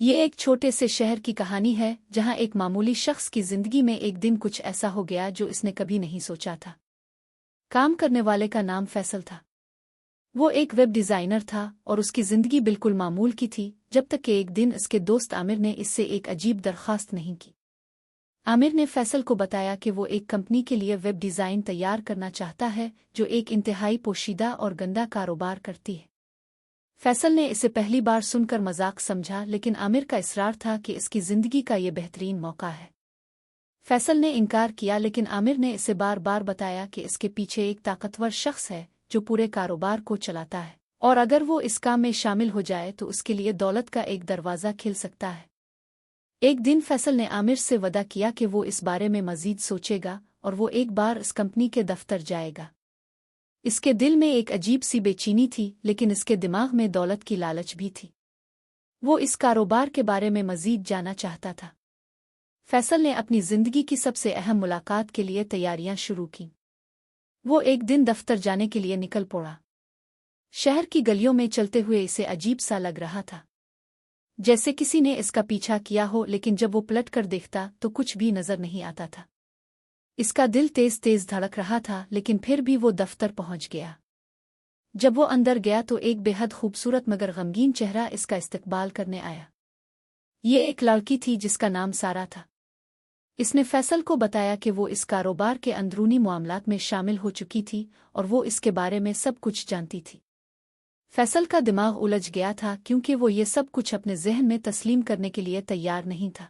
ये एक छोटे से शहर की कहानी है जहां एक मामूली शख्स की जिंदगी में एक दिन कुछ ऐसा हो गया जो इसने कभी नहीं सोचा था। काम करने वाले का नाम फैसल था। वो एक वेब डिजाइनर था और उसकी जिंदगी बिल्कुल मामूल की थी जब तक कि एक दिन इसके दोस्त आमिर ने इससे एक अजीब दरख्वास्त नहीं की। आमिर ने फैसल को बताया कि वो एक कंपनी के लिए वेब डिज़ाइन तैयार करना चाहता है जो एक इंतहाई पोशीदा और गंदा कारोबार करती है। फैसल ने इसे पहली बार सुनकर मजाक समझा, लेकिन आमिर का इसरार था कि इसकी जिंदगी का ये बेहतरीन मौका है। फैसल ने इनकार किया, लेकिन आमिर ने इसे बार बार बताया कि इसके पीछे एक ताकतवर शख्स है जो पूरे कारोबार को चलाता है, और अगर वो इस काम में शामिल हो जाए तो उसके लिए दौलत का एक दरवाज़ा खिल सकता है। एक दिन फैसल ने आमिर से वदा किया कि वो इस बारे में मजीद सोचेगा और वो एक बार इस कंपनी के दफ्तर जाएगा। इसके दिल में एक अजीब सी बेचैनी थी, लेकिन इसके दिमाग में दौलत की लालच भी थी। वो इस कारोबार के बारे में मजीद जानना चाहता था। फैसल ने अपनी जिंदगी की सबसे अहम मुलाकात के लिए तैयारियां शुरू की। वो एक दिन दफ्तर जाने के लिए निकल पड़ा। शहर की गलियों में चलते हुए इसे अजीब सा लग रहा था, जैसे किसी ने इसका पीछा किया हो, लेकिन जब वो पलट कर देखता तो कुछ भी नजर नहीं आता था। इसका दिल तेज तेज धड़क रहा था, लेकिन फिर भी वो दफ्तर पहुंच गया। जब वो अंदर गया तो एक बेहद खूबसूरत मगर गमगीन चेहरा इसका इस्तकबाल करने आया। ये एक लड़की थी जिसका नाम सारा था। इसने फैसल को बताया कि वो इस कारोबार के अंदरूनी मामलात में शामिल हो चुकी थी और वो इसके बारे में सब कुछ जानती थी। फैसल का दिमाग उलझ गया था, क्योंकि वो ये सब कुछ अपने जहन में तस्लीम करने के लिए तैयार नहीं था।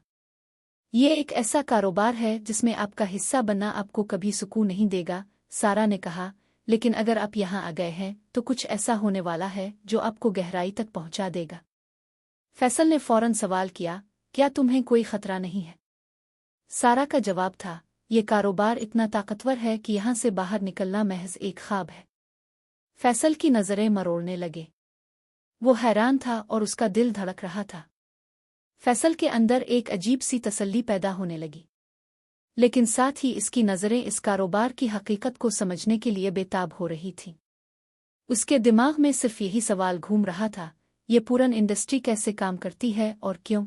ये एक ऐसा कारोबार है जिसमें आपका हिस्सा बनना आपको कभी सुकून नहीं देगा, सारा ने कहा, लेकिन अगर आप यहाँ आ गए हैं तो कुछ ऐसा होने वाला है जो आपको गहराई तक पहुंचा देगा। फैसल ने फौरन सवाल किया, क्या तुम्हें कोई खतरा नहीं है? सारा का जवाब था, ये कारोबार इतना ताकतवर है कि यहाँ से बाहर निकलना महज एक ख्वाब है। फैसल की नज़रें मरोड़ने लगे। वो हैरान था और उसका दिल धड़क रहा था। फैसल के अंदर एक अजीब सी तसल्ली पैदा होने लगी, लेकिन साथ ही इसकी नज़रें इस कारोबार की हकीकत को समझने के लिए बेताब हो रही थीं। उसके दिमाग में सिर्फ यही सवाल घूम रहा था, ये पूरन इंडस्ट्री कैसे काम करती है और क्यों?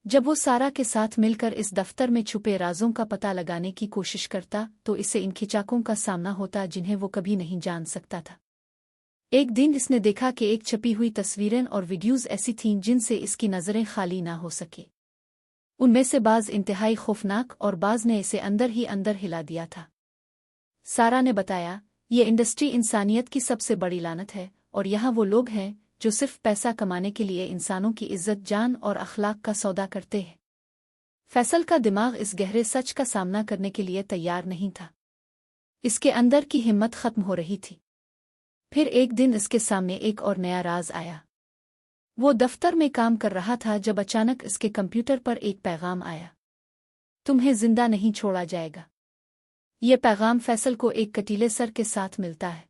जब वो सारा के साथ मिलकर इस दफ्तर में छुपे राजों का पता लगाने की कोशिश करता तो इसे इन खिंचाकों का सामना होता जिन्हें वो कभी नहीं जान सकता था। एक दिन इसने देखा कि एक छपी हुई तस्वीरें और वीडियोज़ ऐसी थीं जिनसे इसकी नज़रें खाली ना हो सके। उनमें से बाज़ इंतहाई खौफनाक और बाज़ ने इसे अंदर ही अंदर हिला दिया था। सारा ने बताया, ये इंडस्ट्री इंसानियत की सबसे बड़ी लानत है और यहाँ वो लोग हैं जो सिर्फ पैसा कमाने के लिए इंसानों की इज्जत, जान और अखलाक का सौदा करते हैं। फैसल का दिमाग इस गहरे सच का सामना करने के लिए तैयार नहीं था। इसके अंदर की हिम्मत खत्म हो रही थी। फिर एक दिन इसके सामने एक और नया राज आया। वो दफ्तर में काम कर रहा था जब अचानक इसके कंप्यूटर पर एक पैगाम आया, तुम्हें जिंदा नहीं छोड़ा जाएगा। ये पैगाम फैसल को एक कटीले सर के साथ मिलता है।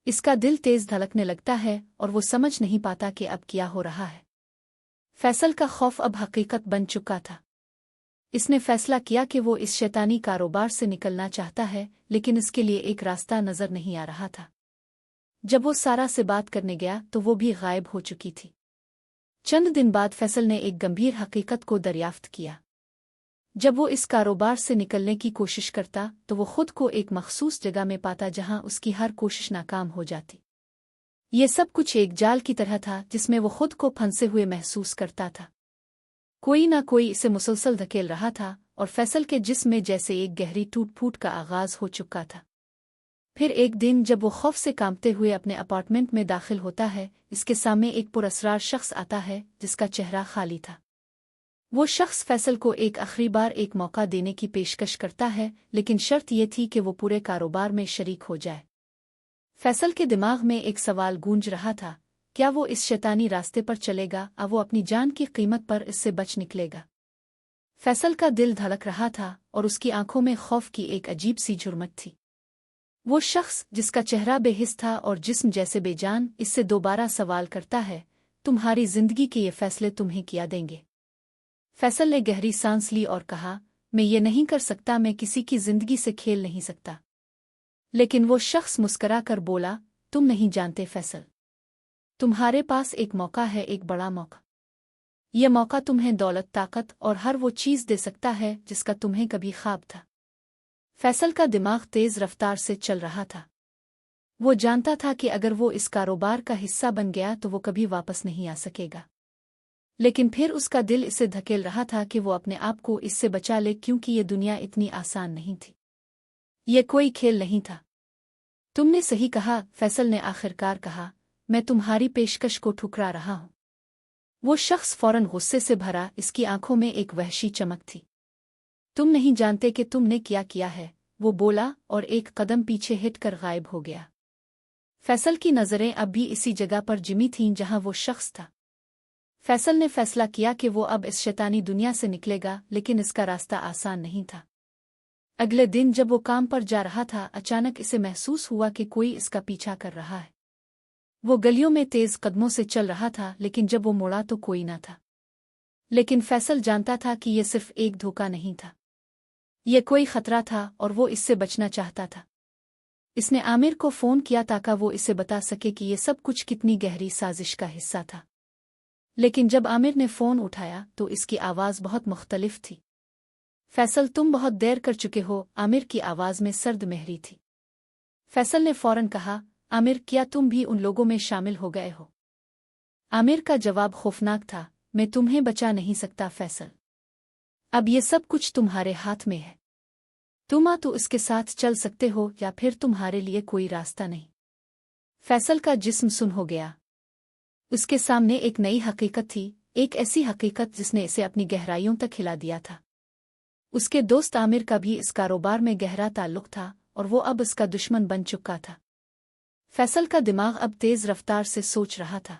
इसका दिल तेज धड़कने लगता है और वो समझ नहीं पाता कि अब क्या हो रहा है। फैसल का खौफ अब हकीकत बन चुका था। इसने फैसला किया कि वो इस शैतानी कारोबार से निकलना चाहता है, लेकिन इसके लिए एक रास्ता नजर नहीं आ रहा था। जब वो सारा से बात करने गया तो वो भी गायब हो चुकी थी। चंद दिन बाद फैसल ने एक गंभीर हकीकत को दरियाफ्त किया। जब वो इस कारोबार से निकलने की कोशिश करता तो वो खुद को एक मखसूस जगह में पाता जहां उसकी हर कोशिश नाकाम हो जाती। ये सब कुछ एक जाल की तरह था जिसमें वो खुद को फंसे हुए महसूस करता था। कोई ना कोई इसे मुसलसल धकेल रहा था और फैसल के जिस्म में जैसे एक गहरी टूट फूट का आगाज हो चुका था। फिर एक दिन जब वो खौफ से कांपते हुए अपने अपार्टमेंट में दाखिल होता है, इसके सामने एक पुरअसरार शख्स आता है जिसका चेहरा खाली था। वो शख्स फैसल को एक आखिरी बार एक मौका देने की पेशकश करता है, लेकिन शर्त ये थी कि वो पूरे कारोबार में शरीक हो जाए। फैसल के दिमाग में एक सवाल गूंज रहा था, क्या वो इस शैतानी रास्ते पर चलेगा या वो अपनी जान की कीमत पर इससे बच निकलेगा? फैसल का दिल धड़क रहा था और उसकी आंखों में खौफ की एक अजीब सी झुरमट थी। वो शख्स जिसका चेहरा बेहिस था और जिस्म जैसे बेजान, इससे दोबारा सवाल करता है, तुम्हारी जिंदगी के ये फैसले तुम्हें किया देंगे? फैसल ने गहरी सांस ली और कहा, मैं ये नहीं कर सकता, मैं किसी की जिंदगी से खेल नहीं सकता। लेकिन वो शख्स मुस्करा कर बोला, तुम नहीं जानते फैसल, तुम्हारे पास एक मौका है, एक बड़ा मौका। ये मौका तुम्हें दौलत, ताकत और हर वो चीज़ दे सकता है जिसका तुम्हें कभी ख्वाब था। फैसल का दिमाग तेज रफ्तार से चल रहा था। वो जानता था कि अगर वो इस कारोबार का हिस्सा बन गया तो वो कभी वापस नहीं आ सकेगा। लेकिन फिर उसका दिल इसे धकेल रहा था कि वो अपने आप को इससे बचा ले, क्योंकि ये दुनिया इतनी आसान नहीं थी। ये कोई खेल नहीं था। तुमने सही कहा, फैसल ने आखिरकार कहा, मैं तुम्हारी पेशकश को ठुकरा रहा हूं। वो शख्स फौरन गुस्से से भरा, इसकी आंखों में एक वहशी चमक थी। तुम नहीं जानते कि तुमने क्या किया है, वो बोला और एक कदम पीछे हिटकर गायब हो गया। फैसल की नज़रें अब भी इसी जगह पर जिमी थीं जहां वो शख्स था। फैसल ने फैसला किया कि वो अब इस शैतानी दुनिया से निकलेगा, लेकिन इसका रास्ता आसान नहीं था। अगले दिन जब वो काम पर जा रहा था, अचानक इसे महसूस हुआ कि कोई इसका पीछा कर रहा है। वो गलियों में तेज कदमों से चल रहा था, लेकिन जब वो मुड़ा तो कोई न था। लेकिन फैसल जानता था कि यह सिर्फ एक धोखा नहीं था। यह कोई खतरा था और वो इससे बचना चाहता था। इसने आमिर को फ़ोन किया ताकि वो इसे बता सके कि यह सब कुछ कितनी गहरी साजिश का हिस्सा था। लेकिन जब आमिर ने फ़ोन उठाया तो इसकी आवाज़ बहुत मुख्तलिफ थी। फैसल, तुम बहुत देर कर चुके हो, आमिर की आवाज़ में सर्द मेहरी थी। फैसल ने फ़ौरन कहा, आमिर, क्या तुम भी उन लोगों में शामिल हो गए हो? आमिर का जवाब खौफनाक था, मैं तुम्हें बचा नहीं सकता फैसल। अब ये सब कुछ तुम्हारे हाथ में है। तुम तो इसके साथ चल सकते हो या फिर तुम्हारे लिए कोई रास्ता नहीं। फैसल का जिस्म सुन हो गया। उसके सामने एक नई हकीकत थी, एक ऐसी हकीकत जिसने इसे अपनी गहराइयों तक हिला दिया था। उसके दोस्त आमिर का भी इस कारोबार में गहरा ताल्लुक था और वो अब उसका दुश्मन बन चुका था। फैसल का दिमाग अब तेज रफ्तार से सोच रहा था।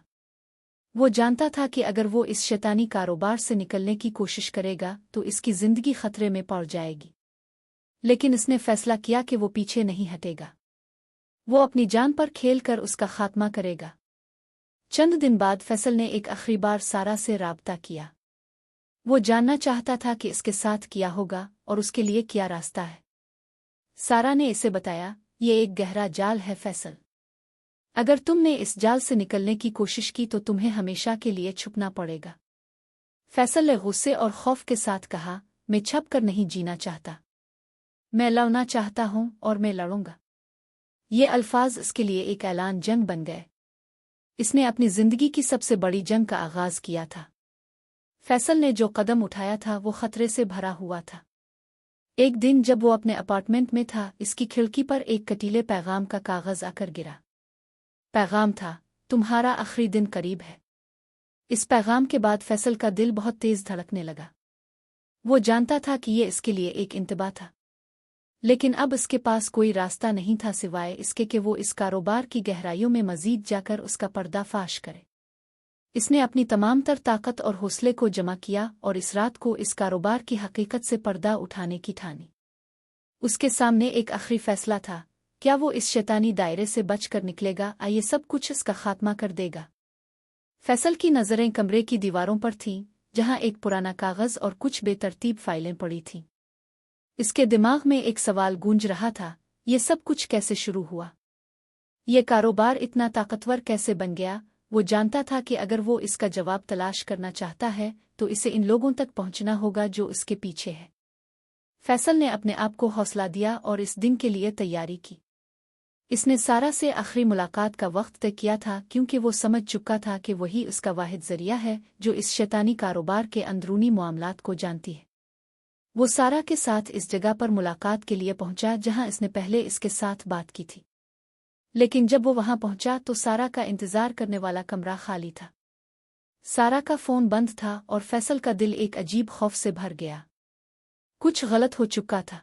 वो जानता था कि अगर वो इस शैतानी कारोबार से निकलने की कोशिश करेगा तो इसकी जिंदगी खतरे में पड़ जाएगी। लेकिन इसने फैसला किया कि वो पीछे नहीं हटेगा। वो अपनी जान पर खेल कर उसका खात्मा करेगा। चंद दिन बाद फैसल ने एक आखिरी बार सारा से राब्ता किया। वो जानना चाहता था कि इसके साथ क्या होगा और उसके लिए क्या रास्ता है। सारा ने इसे बताया, ये एक गहरा जाल है फैसल। अगर तुमने इस जाल से निकलने की कोशिश की तो तुम्हें हमेशा के लिए छुपना पड़ेगा। फैसल ने गुस्से और खौफ के साथ कहा, मैं छप कर नहीं जीना चाहता। मैं लड़ना चाहता हूं और मैं लड़ूंगा। ये अल्फाज इसके लिए एक ऐलान जंग बन गए। इसने अपनी जिंदगी की सबसे बड़ी जंग का आगाज किया था। फैसल ने जो कदम उठाया था वो खतरे से भरा हुआ था। एक दिन जब वो अपने अपार्टमेंट में था, इसकी खिड़की पर एक कटीले पैगाम का कागज आकर गिरा। पैगाम था, तुम्हारा आखिरी दिन करीब है। इस पैगाम के बाद फैसल का दिल बहुत तेज धड़कने लगा। वो जानता था कि ये इसके लिए एक इंतबा था। लेकिन अब इसके पास कोई रास्ता नहीं था सिवाय इसके कि वो इस कारोबार की गहराइयों में मजीद जाकर उसका पर्दाफाश करे। इसने अपनी तमाम तर ताकत और हौसले को जमा किया और इस रात को इस कारोबार की हकीकत से पर्दा उठाने की ठानी। उसके सामने एक आखिरी फैसला था, क्या वो इस शैतानी दायरे से बचकर निकलेगा या ये सब कुछ इसका खात्मा कर देगा। फैसल की नज़रें कमरे की दीवारों पर थीं, जहां एक पुराना कागज और कुछ बेतरतीब फाइलें पड़ी थीं। इसके दिमाग में एक सवाल गूंज रहा था, ये सब कुछ कैसे शुरू हुआ? ये कारोबार इतना ताकतवर कैसे बन गया? वो जानता था कि अगर वो इसका जवाब तलाश करना चाहता है तो इसे इन लोगों तक पहुंचना होगा जो इसके पीछे है। फैसल ने अपने आप को हौसला दिया और इस दिन के लिए तैयारी की। इसने सारा से आखिरी मुलाकात का वक्त तय किया था, क्योंकि वो समझ चुका था कि वही उसका वाहिद जरिया है जो इस शैतानी कारोबार के अंदरूनी मामलात को जानती है। वो सारा के साथ इस जगह पर मुलाकात के लिए पहुंचा जहां इसने पहले इसके साथ बात की थी। लेकिन जब वो वहां पहुंचा तो सारा का इंतजार करने वाला कमरा खाली था। सारा का फ़ोन बंद था और फैसल का दिल एक अजीब खौफ से भर गया। कुछ गलत हो चुका था।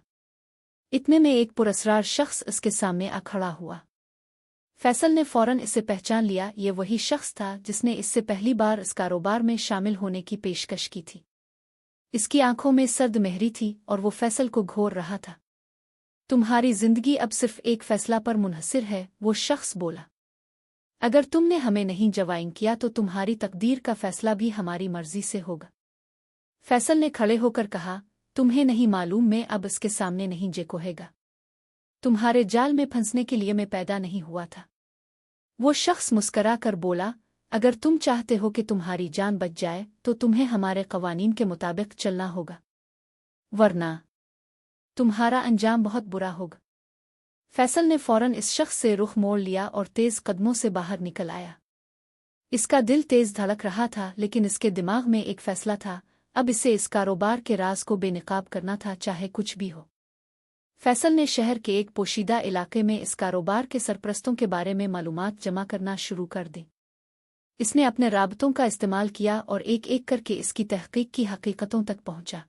इतने में एक पुरस्कार शख्स इसके सामने आ खड़ा हुआ। फैसल ने फौरन इसे पहचान लिया, ये वही शख्स था जिसने इससे पहली बार इस कारोबार में शामिल होने की पेशकश की थी। इसकी आंखों में सर्द मेहरी थी और वो फैसल को घोर रहा था। तुम्हारी जिंदगी अब सिर्फ एक फैसला पर मुनहसिर है, वो शख्स बोला। अगर तुमने हमें नहीं ज्वाइन किया तो तुम्हारी तकदीर का फैसला भी हमारी मर्जी से होगा। फैसल ने खड़े होकर कहा, तुम्हें नहीं मालूम मैं अब इसके सामने नहीं जेकोहेगा। तुम्हारे जाल में फंसने के लिए मैं पैदा नहीं हुआ था। वो शख्स मुस्करा कर बोला, अगर तुम चाहते हो कि तुम्हारी जान बच जाए तो तुम्हें हमारे कवानीन के मुताबिक चलना होगा, वरना तुम्हारा अंजाम बहुत बुरा होगा। फैसल ने फौरन इस शख्स से रुख मोड़ लिया और तेज कदमों से बाहर निकल आया। इसका दिल तेज धड़क रहा था, लेकिन इसके दिमाग में एक फैसला था, अब इसे इस कारोबार के राज को बेनकाब करना था, चाहे कुछ भी हो। फैसल ने शहर के एक पोशीदा इलाके में इस कारोबार के सरपरस्तों के बारे में मालूमात जमा करना शुरू कर दी। इसने अपने राबतों का इस्तेमाल किया और एक एक करके इसकी तहकीक की हकीकतों तक पहुंचा।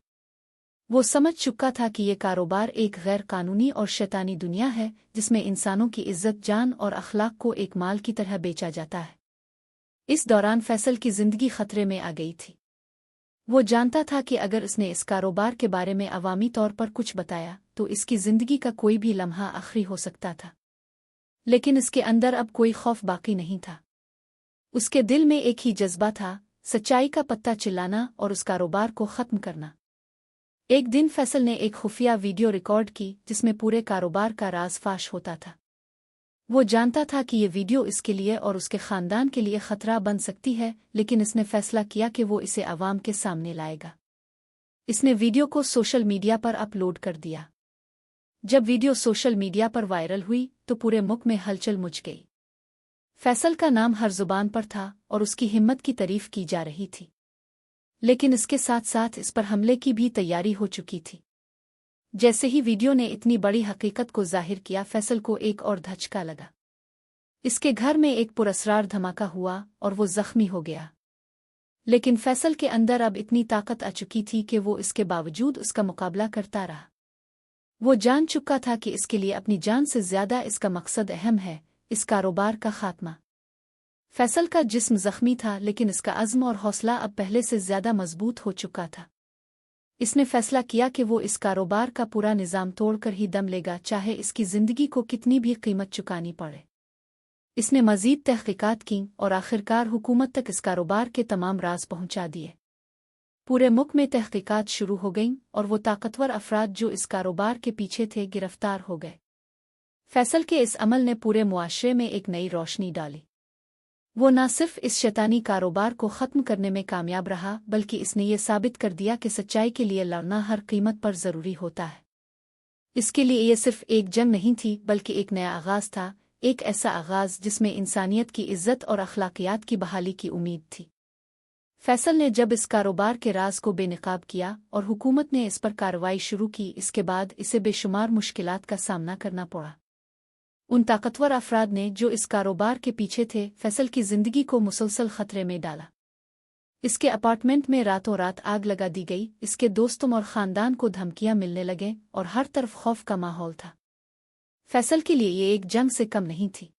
वो समझ चुका था कि ये कारोबार एक गैर कानूनी और शैतानी दुनिया है, जिसमें इंसानों की इज्जत, जान और अखलाक को एक माल की तरह बेचा जाता है। इस दौरान फैसल की जिंदगी खतरे में आ गई थी। वो जानता था कि अगर उसने इस कारोबार के बारे में अवामी तौर पर कुछ बताया तो इसकी जिंदगी का कोई भी लम्हा आखिरी हो सकता था। लेकिन इसके अंदर अब कोई खौफ बाकी नहीं था। उसके दिल में एक ही जज्बा था, सच्चाई का पत्ता चिल्लाना और उस कारोबार को ख़त्म करना। एक दिन फैसल ने एक खुफिया वीडियो रिकॉर्ड की जिसमें पूरे कारोबार का राज फाश होता था। वो जानता था कि ये वीडियो इसके लिए और उसके ख़ानदान के लिए ख़तरा बन सकती है, लेकिन इसने फैसला किया कि वो इसे आवाम के सामने लाएगा। इसने वीडियो को सोशल मीडिया पर अपलोड कर दिया। जब वीडियो सोशल मीडिया पर वायरल हुई तो पूरे मुल्क में हलचल मच गई। फैसल का नाम हर जुबान पर था और उसकी हिम्मत की तारीफ की जा रही थी, लेकिन इसके साथ साथ इस पर हमले की भी तैयारी हो चुकी थी। जैसे ही वीडियो ने इतनी बड़ी हकीकत को जाहिर किया, फैसल को एक और धचका लगा। इसके घर में एक पुरअसरार धमाका हुआ और वो जख्मी हो गया। लेकिन फैसल के अंदर अब इतनी ताकत आ चुकी थी कि वो इसके बावजूद उसका मुकाबला करता रहा। वो जान चुका था कि इसके लिए अपनी जान से ज्यादा इसका मकसद अहम है, इस कारोबार का खात्मा। फैसल का जिस्म जख्मी था, लेकिन इसका अज़्म और हौसला अब पहले से ज्यादा मजबूत हो चुका था। इसने फैसला किया कि वो इस कारोबार का पूरा निज़ाम तोड़कर ही दम लेगा, चाहे इसकी जिंदगी को कितनी भी कीमत चुकानी पड़े। इसने मजीद तहकीकात की और आखिरकार हुकूमत तक इस कारोबार के तमाम राज पहुंचा दिए। पूरे मुल्क में तहकीकात शुरू हो गईं और वो ताकतवर अफराद जो इस कारोबार के पीछे थे गिरफ्तार हो गए। फैसल के इस अमल ने पूरे मुआशरे में एक नई रोशनी डाली। वो न सिर्फ इस शैतानी कारोबार को ख़त्म करने में कामयाब रहा, बल्कि इसने ये साबित कर दिया कि सच्चाई के लिए लड़ना हर कीमत पर ज़रूरी होता है। इसके लिए ये सिर्फ एक जंग नहीं थी, बल्कि एक नया आगाज़ था, एक ऐसा आगाज़ जिसमें इंसानियत की इज्जत और अखलाकियात की बहाली की उम्मीद थी। फैसल ने जब इस कारोबार के राज को बेनकाब किया और हुकूमत ने इस पर कार्रवाई शुरू की, इसके बाद इसे बेशुमार मुश्किलात का सामना करना पड़ा। उन ताकतवर अफराद ने जो इस कारोबार के पीछे थे, फैसल की जिंदगी को मुसलसल खतरे में डाला। इसके अपार्टमेंट में रातों रात आग लगा दी गई, इसके दोस्तों और ख़ानदान को धमकियां मिलने लगे और हर तरफ खौफ का माहौल था। फैसल के लिए ये एक जंग से कम नहीं थी।